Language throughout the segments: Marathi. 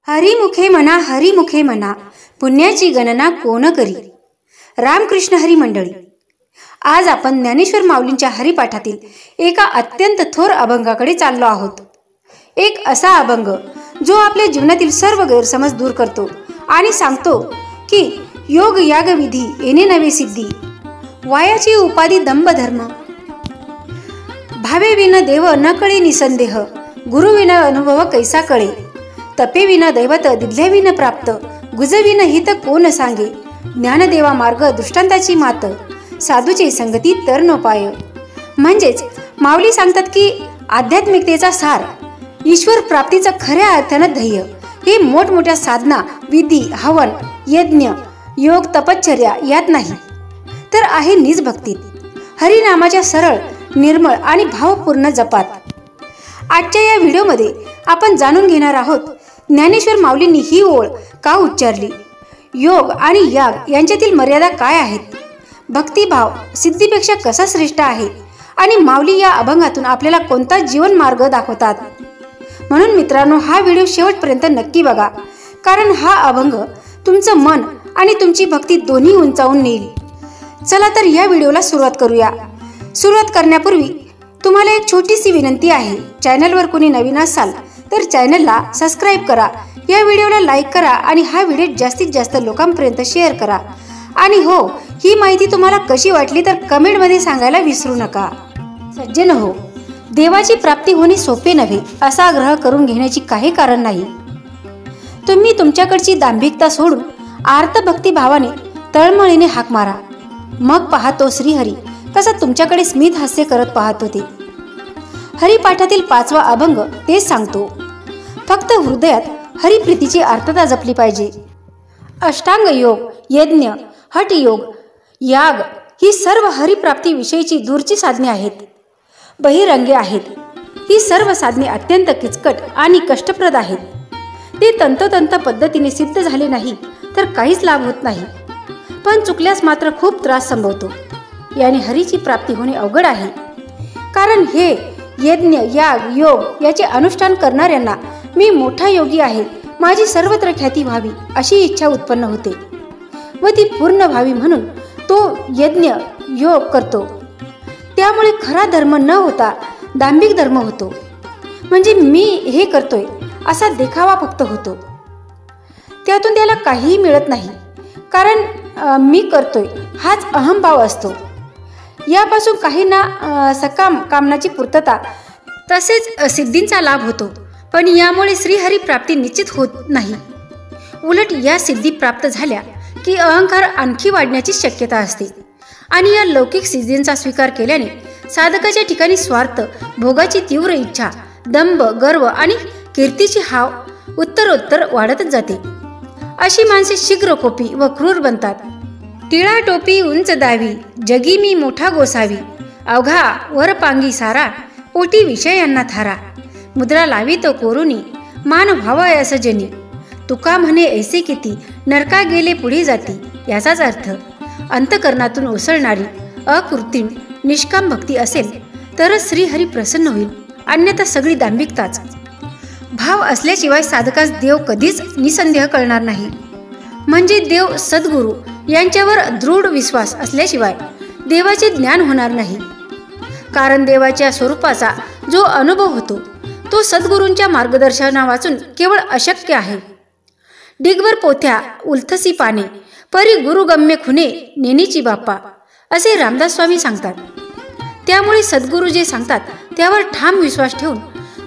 हरिमुखे म्हणा पुण्याची गणना कोण करी। रामकृष्ण हरी मंडळी, आज आपण ज्ञानेश्वर माऊलींच्या हरिपाठातील एका अत्यंत थोर अभंगाकडे चाललो आहोत। एक असा अभंग जो आपल्या जीवनातील सर्व गैरसमज दूर करतो आणि सांगतो की योग याग विधी येणे नवे सिद्धी, वायाची उपाधी दंभ धर्म, भावे विना देव न कळे निसंदेह, गुरु विना अनुभव कैसा कळे, तपे विना दैवत दिधले विना प्राप्त, गुजविन हित कोण सांगे, ज्ञानदेवा मार्ग दृष्टांताची मात, साधूचे संगती तर नोपाय। म्हणजेच माऊली सांगतात की आध्यात्मिकतेचा सार, ईश्वर प्राप्तीचा खऱ्या अर्थानं ध्येय हे मोठमोठ्या साधना, विधी, हवन, यज्ञ, योग, तपश्चर्या यात नाही, तर आहे निज भक्तीत, हरिनामाच्या सरळ, निर्मळ आणि भावपूर्ण जपात। आजच्या या व्हिडिओमध्ये आपण जाणून घेणार आहोत ज्ञानेश्वर माऊलींनी ही ओळ का उच्चारली, योग आणि याग यांच्यातील मर्यादा काय आहेत, भक्तिभाव सिद्धीपेक्षा कसा श्रेष्ठ आहे आणि माऊली या अभंगातून आपल्याला कोणता जीवन मार्ग दाखवतात। म्हणून मित्रांनो, हा व्हिडिओ शेवटपर्यंत नक्की बघा, कारण हा अभंग तुमचं मन आणि तुमची भक्ती दोन्ही उंचावून नेईल। चला तर या व्हिडिओला सुरुवात करूया। सुरुवात करण्यापूर्वी तुम्हाला एक छोटीशी विनंती आहे, चॅनलवर कोणी नवीन असाल तर चॅनलला सबस्क्राईब करा, या व्हिडिओला लाईक करा आणि हा व्हिडिओ जास्तीत जास्त लोकांपर्यंत शेअर करा। आणि हो, ही माहिती तुम्हाला कशी वाटली तर कमेंटमध्ये सांगायला विसरू नका। सज्जन हो, देवाची प्राप्ती होणे सोपे नव्हे असा आग्रह करून घेण्याची काही कारण नाही। तुम्ही तुमच्याकडची दांभिकता सोडून आर्त भक्तिभावाने तळमळीने हाक मारा, मग पाहतो श्रीहरी कसा तुमच्याकडे स्मित हास्य करत पाहत होते। हरिपाठातील 5वा अभंग तेच सांगतो, फक्त हृदयात हरिप्रीतीची आर्तता जपली पाहिजे। अष्टांग योग, यज्ञ, हठ योग, याग ही सर्व हरिप्राप्ती विषयीची दूरची साधने आहेत, बहिरंगी आहेत। ही सर्व साधने अत्यंत किचकट आणि कष्टप्रद आहेत। ते तंतोतंत पद्धतीने सिद्ध झाले नाही तर काहीच लाभ होत नाही, पण चुकल्यास मात्र खूप त्रास संभवतो। याने हरीची प्राप्ती होणे अवघड आहे, कारण हे यज्ञ, याग, योग याचे अनुष्ठान करणाऱ्यांना मी मोठा योगी आहे, माझी सर्वत्र ख्याती व्हावी अशी इच्छा उत्पन्न होते व ती पूर्ण व्हावी म्हणून तो यज्ञ, योग करतो। त्यामुळे खरा धर्म न होता दांभिक धर्म होतो, म्हणजे मी हे करतोय असा देखावा फक्त होतो। त्यातून त्याला काहीही मिळत नाही, कारण मी करतोय हाच अहंभाव असतो। यापासून काहींना सकाम कामनाची पूर्तता तसेच सिद्धींचा लाभ होतो, पण यामुळे श्रीहरी प्राप्ती निश्चित होत नाही। उलट या सिद्धी प्राप्त झाल्या की अहंकार आणखी वाढण्याची शक्यता असते आणि या लौकिक सिद्धींचा स्वीकार केल्याने साधकाच्या ठिकाणी स्वार्थ, भोगाची तीव्र इच्छा, दंभ, गर्व आणि कीर्तीची हाव उत्तरोत्तर वाढतच जाते। अशी माणसे शीघ्रकोपी व क्रूर बनतात। टिळा टोपी उंच दावी, जगी मी मोठा गोसावी, अवघा वरपांगी सारा, पोटी विषयांना थारा, मुद्रा लावी तो कोरुनी, मान व्हावयास जनी, तुका म्हणे ऐसे किती, नरका गेले पुढे जाती। याचाच अर्थ अंतकरणातून उसळणारी अकृत्रिम निष्काम भक्ती असेल तरच श्रीहरी प्रसन्न होईल, अन्यथा सगळी दांभिकताच। भाव असल्याशिवाय साधकास देव कधीच निसंदेह कळणार नाही, म्हणजे देव सद्गुरू यांच्यावर दृढ विश्वास असल्याशिवाय देवाचे ज्ञान होणार नाही, कारण देवाच्या स्वरूपाचा जो अनुभव होतो तो सद्गुरूंच्या मार्गदर्शना वाचून केवळ अशक्य आहे। डिगभर पोथ्या उलथसी पाने, परी गुरुगम्य खुने नेनीची बाप्पा असे रामदास स्वामी सांगतात। त्यामुळे सद्गुरू जे सांगतात त्यावर ठाम विश्वास ठेवून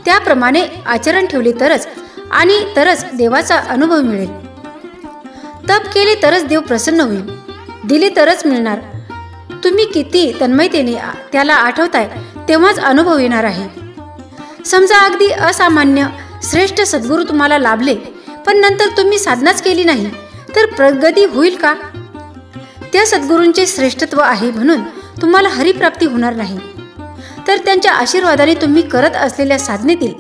त्याप्रमाणे आचरण ठेवले तरच देवाचा अनुभव मिळेल। तप केले तरच देव प्रसन्न होईल, दिले तरच मिळणार। तुम्ही किती तन्मयतेने त्याला आठवताय तेव्हाच अनुभव येणार आहे। समजा अगदी असामान्य श्रेष्ठ सद्गुरू तुम्हाला लाभले, पण नंतर तुम्ही साधनाच केली नाही तर प्रगती होईल का? त्या सद्गुरूंचे श्रेष्ठत्व आहे म्हणून तुम्हाला हरिप्राप्ती होणार नाही, तर त्यांच्या आशीर्वादाने तुम्ही करत असलेल्या साधनेतील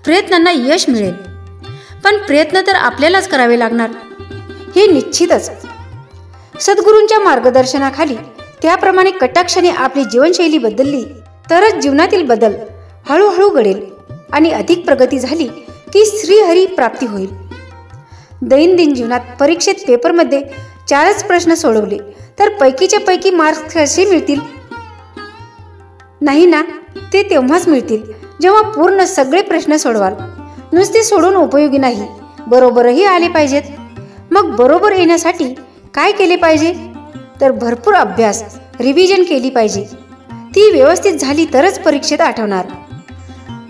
प्रयत्नांना यश मिळेल। पण प्रयत्न तर आपल्यालाच करावे लागणार हे निश्चितच। सद्गुरूंच्या मार्गदर्शनाखाली त्याप्रमाणे कटाक्षाने आपली जीवनशैली बदलली तरच जीवनातील बदल हळूहळू घडेल आणि अधिक प्रगती झाली की श्रीहरी प्राप्ती होईल। दैनंदिन जीवनात परीक्षेत पेपरमध्ये 4च प्रश्न सोडवले तर पैकीच्या पैकी मार्क्स कसे मिळतील? नाही ना, ते तेव्हाच मिळतील जेव्हा पूर्ण सगळे प्रश्न सोडवाल. नुसते सोडून उपयोगी नाही, बरोबरही आले पाहिजेत. मग बरोबर येण्यासाठी काय केले पाहिजे? तर भरपूर अभ्यास, रिव्हिजन केली पाहिजे. ती व्यवस्थित झाली तरच परीक्षेत आठवणार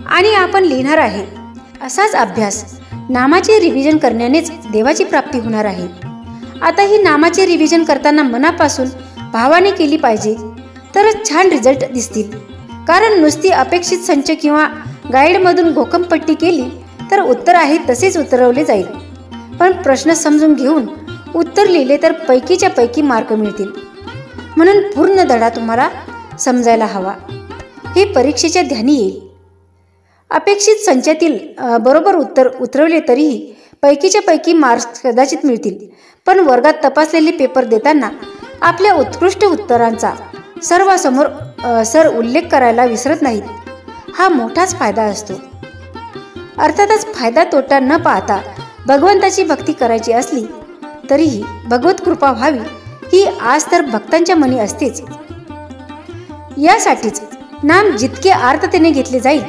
आणि आपण लिहिणार आहे. असाच अभ्यास नामाचे रिव्हिजन करण्यानेच देवाची प्राप्ती होणार आहे. आता ही नामाचे रिव्हिजन करताना मनापासून भावाने केली पाहिजे तरच छान रिझल्ट दिसतील. कारण नुसती अपेक्षित संच किंवा गाईडमधून घोकमपट्टी केली तर उत्तर आहे तसेच उतरवले जाईल. पण प्रश्न समजून घेऊन उत्तर लिहिले तर पैकीच्या पैकी मार्क मिळतील. म्हणून पूर्ण धडा तुम्हाला समजायला हवा. हे परीक्षेच्या ध्यानी येईल. अपेक्षित संचातील बरोबर उत्तर उतरवले तरीही पैकीच्या पैकी मार्क्स कदाचित मिळतील. पण वर्गात तपासलेले पेपर देताना आपल्या उत्कृष्ट उत्तरांचा सर्वांसमोर सर उल्लेख करायला विसरत नाहीत. हा मोठाच फायदा असतो. अर्थातच फायदा तोटा न पाहता भगवंताची भक्ती करायची असली तरीही भगवत कृपा व्हावी ही आज तर भक्तांच्या मनी असतेच. यासाठीच नाम जितके आर्ततेने घेतले जाईल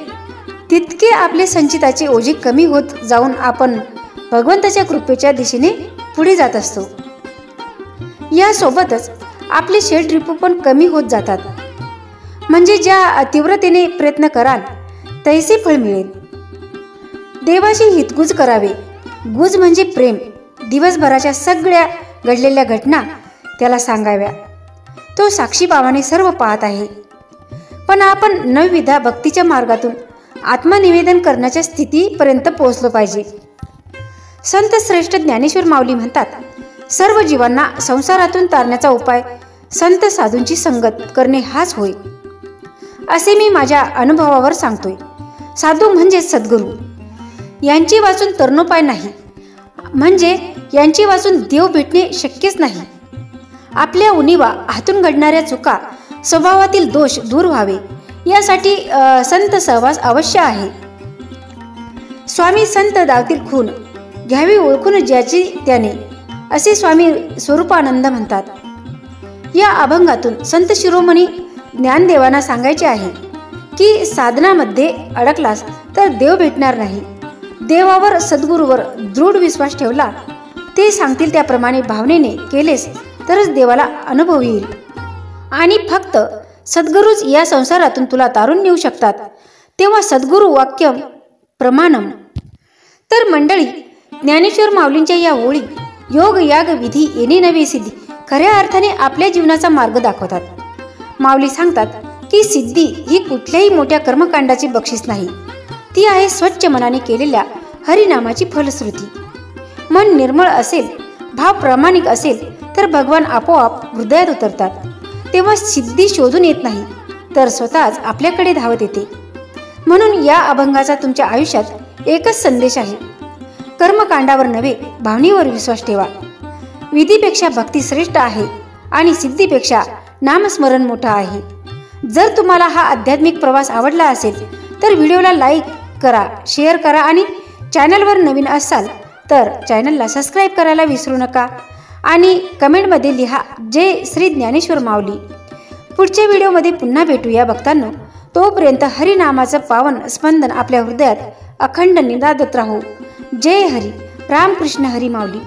तितके आपले संचिताचे ओझे कमी होत जाऊन आपण भगवंताच्या कृपेच्या दिशेने पुढे जात असतो. यासोबतच आपले षड्रिपू पण कमी होत जातात. म्हणजे ज्या तीव्रतेने प्रयत्न कराल तैसे फळ मिळेल. देवाशी हितगुज करावे. गुज म्हणजे प्रेम. दिवसभराच्या सगळ्या घडलेल्या घटना त्याला सांगाव्या. तो साक्षीभावाने सर्व पाहत आहे. पण आपण नवविधा भक्तीच्या मार्गातून आत्मनिवेदन करण्याच्या स्थितीपर्यंत पोहोचलो पाहिजे. संत श्रेष्ठ ज्ञानेश्वर माऊली म्हणतात, सर्व जीवांना संसारातून तारण्याचा उपाय संत साधूंची संगत करणे हाच होय. असे मी माझ्या अनुभवावर सांगतोय. साधू म्हणजे सद्गुरू. यांची वाचून तरणोपाय नाही. म्हणजे यांची वाचून देव भेटणे शक्यच नाही. आपल्या उणीवा, हातून घडणाऱ्या चुका, स्वभावातील दोष दूर व्हावे यासाठी संत सहवास अवश्य आहे. स्वामी संत दावतील खून घ्यावी ओळखून ज्याची त्याने, असे स्वामी स्वरूपानंद म्हणतात. या अभंगातून संत शिरोमणी ज्ञानदेवांना सांगायचे आहे की साधनामध्ये अडकलास तर देव भेटणार नाही. देवावर, सद्गुरूवर दृढ विश्वास ठेवला, ते सांगतील त्याप्रमाणे भावनेने केलेस तरच देवाला अनुभव येईल. आणि फक्त सद्गुरूच या संसारातून तुला तारून नेऊ शकतात. तेव्हा सद्गुरू वाक्य प्रमाणम. तर मंडळी, ज्ञानेश्वर माऊलींच्या या ओळी योग याग विधी येणे नवे सिद्धी खऱ्या अर्थाने आपल्या जीवनाचा मार्ग दाखवतात. माऊली सांगतात की सिद्धी ही कुठल्याही मोठ्या कर्मकांडाची बक्षीस नाही. ती आहे स्वच्छ मनाने केलेल्या हरिनामाची फलश्रुती. मन निर्मळ असेल, भाव प्रामाणिक असेल तर भगवान आपोआप हृदयात उतरतात. तेव्हा सिद्धी शोधून येत नाही तर स्वतःच आपल्याकडे धावत येते. म्हणून या अभंगाचा तुमच्या आयुष्यात एकच संदेश आहे, कर्मकांडावर नव्हे भावनेवर विश्वास ठेवा. विधीपेक्षा भक्ती श्रेष्ठ आहे आणि सिद्धीपेक्षा नामस्मरण मोठा आहे. जर तुम्हाला हा आध्यात्मिक प्रवास आवडला असेल तर व्हिडिओला लाईक करा, शेअर करा आणि चॅनलवर नवीन असाल तर चॅनलला सबस्क्राईब करायला विसरू नका. आणि कमेंटमध्ये लिहा जय श्री ज्ञानेश्वर माऊली. पुढच्या व्हिडिओमध्ये पुन्हा भेटूया भक्तांनो. तोपर्यंत हरिनामाचं पावन स्पंदन आपल्या हृदयात अखंड निनादत राहू. जय हरी. रामकृष्ण हरी माऊली.